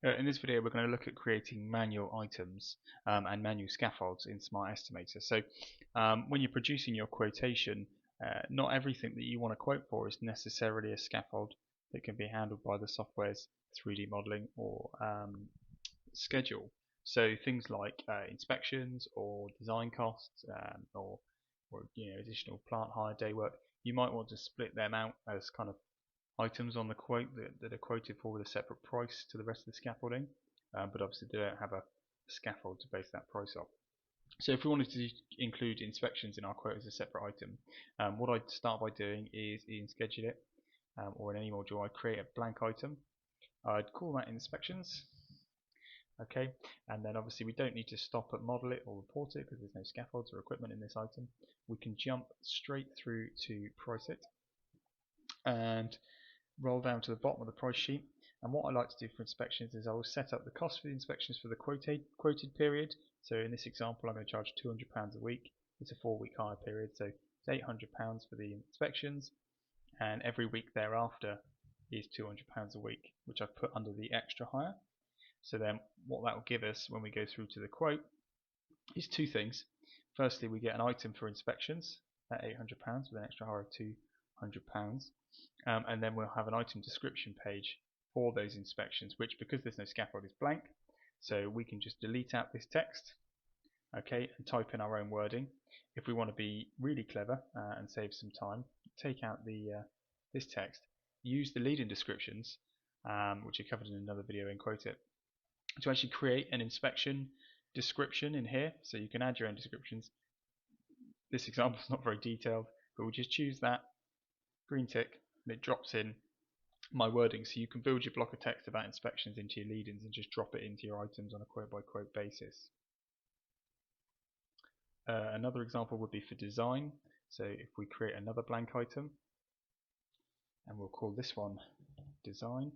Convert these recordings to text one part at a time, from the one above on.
In this video we're going to look at creating manual items and manual scaffolds in SMART Estimator. So when you're producing your quotation, not everything that you want to quote for is necessarily a scaffold that can be handled by the software's 3D modeling or schedule. So things like inspections or design costs or additional plant hire, day work, you might want to split them out as kind of items on the quote that are quoted for with a separate price to the rest of the scaffolding, but obviously they don't have a scaffold to base that price off. So if we wanted to include inspections in our quote as a separate item, what I'd start by doing is in Schedule It or in any module, I'd create a blank item. I'd call that inspections. Okay, and then obviously we don't need to stop at model it or report it because there's no scaffolds or equipment in this item. We can jump straight through to price it and roll down to the bottom of the price sheet. And what I like to do for inspections is I will set up the cost for the inspections for the quoted period. So in this example I'm going to charge £200 a week. It's a 4-week hire period, so it's £800 for the inspections, and every week thereafter is £200 a week, which I've put under the extra hire. So then what that will give us when we go through to the quote is two things. Firstly, we get an item for inspections at £800 with an extra hire of £200. And then we'll have an item description page for those inspections, which, because there's no scaffold, is blank. So we can just delete out this text, okay, and type in our own wording. If we want to be really clever and save some time, take out this text, use the lead-in descriptions, which are covered in another video, and quote it, to actually create an inspection description in here. So you can add your own descriptions. This example is not very detailed, but we'll just choose that green tick, and it drops in my wording, so you can build your block of text about inspections into your lead-ins and just drop it into your items on a quote by quote basis. Another example would be for design. So if we create another blank item, and we'll call this one design,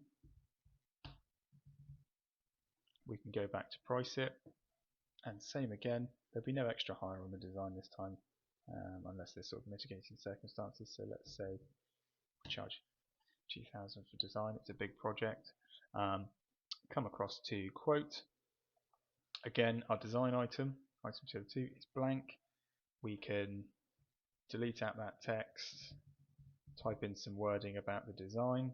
we can go back to price it, and same again, there'll be no extra hire on the design this time, unless there's sort of mitigating circumstances. So let's say we charge 2,000 for design, it's a big project. Come across to quote. Again, our design item 202, is blank. We can delete out that text, type in some wording about the design,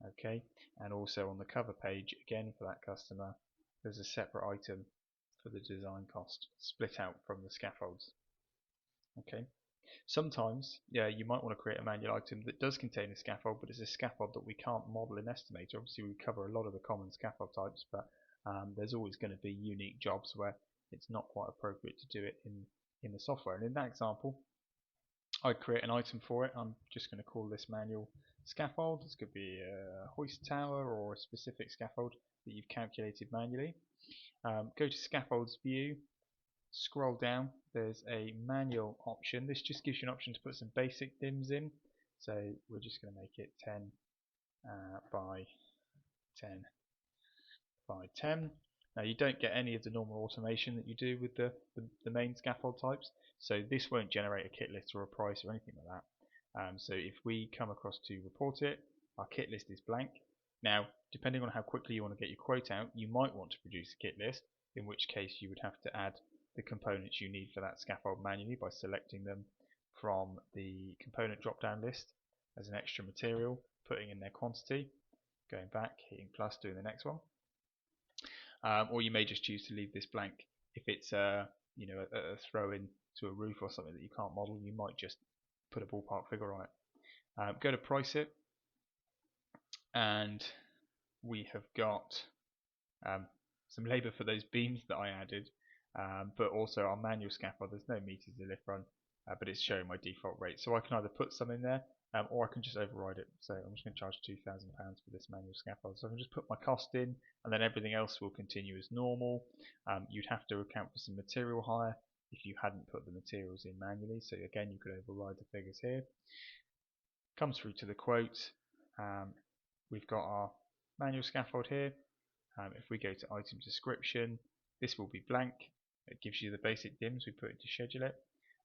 okay, and also on the cover page, again for that customer, there's a separate item for the design cost, split out from the scaffolds. Okay. Sometimes, you might want to create a manual item that does contain a scaffold, but it's a scaffold that we can't model in Estimator. Obviously, we cover a lot of the common scaffold types, but there's always going to be unique jobs where it's not quite appropriate to do it in the software. And in that example, I create an item for it. I'm just going to call this manual scaffold. This could be a hoist tower or a specific scaffold that you've calculated manually. Go to Scaffolds View. Scroll down, there's a manual option. This just gives you an option to put some basic dims in. So we're just going to make it 10 by 10 by 10. Now you don't get any of the normal automation that you do with the main scaffold types. So this won't generate a kit list or a price or anything like that. So if we come across to report it, our kit list is blank. Now, depending on how quickly you want to get your quote out, you might want to produce a kit list, in which case you would have to add the components you need for that scaffold manually by selecting them from the component drop down list as an extra material, putting in their quantity, going back, hitting plus, doing the next one. Or you may just choose to leave this blank. If it's a throw in to a roof or something that you can't model, you might just put a ballpark figure on it. Go to price it, and we have got some labour for those beams that I added. But also our manual scaffold, there's no meters to lift run, but it's showing my default rate. So I can either put some in there, or I can just override it. So I'm just going to charge £2,000 for this manual scaffold. So I can just put my cost in, and then everything else will continue as normal. You'd have to account for some material hire if you hadn't put the materials in manually. So again, you could override the figures here. Come through to the quote. We've got our manual scaffold here. If we go to item description, this will be blank. It gives you the basic dims we put into Schedule It,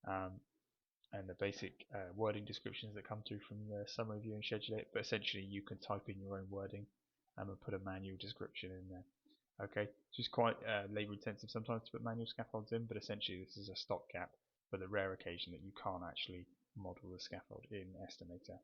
and the basic wording descriptions that come through from the summary view and Schedule It, but essentially you can type in your own wording and put a manual description in there. Okay, so it's quite labour intensive sometimes to put manual scaffolds in, but essentially this is a stopgap for the rare occasion that you can't actually model the scaffold in Estimator.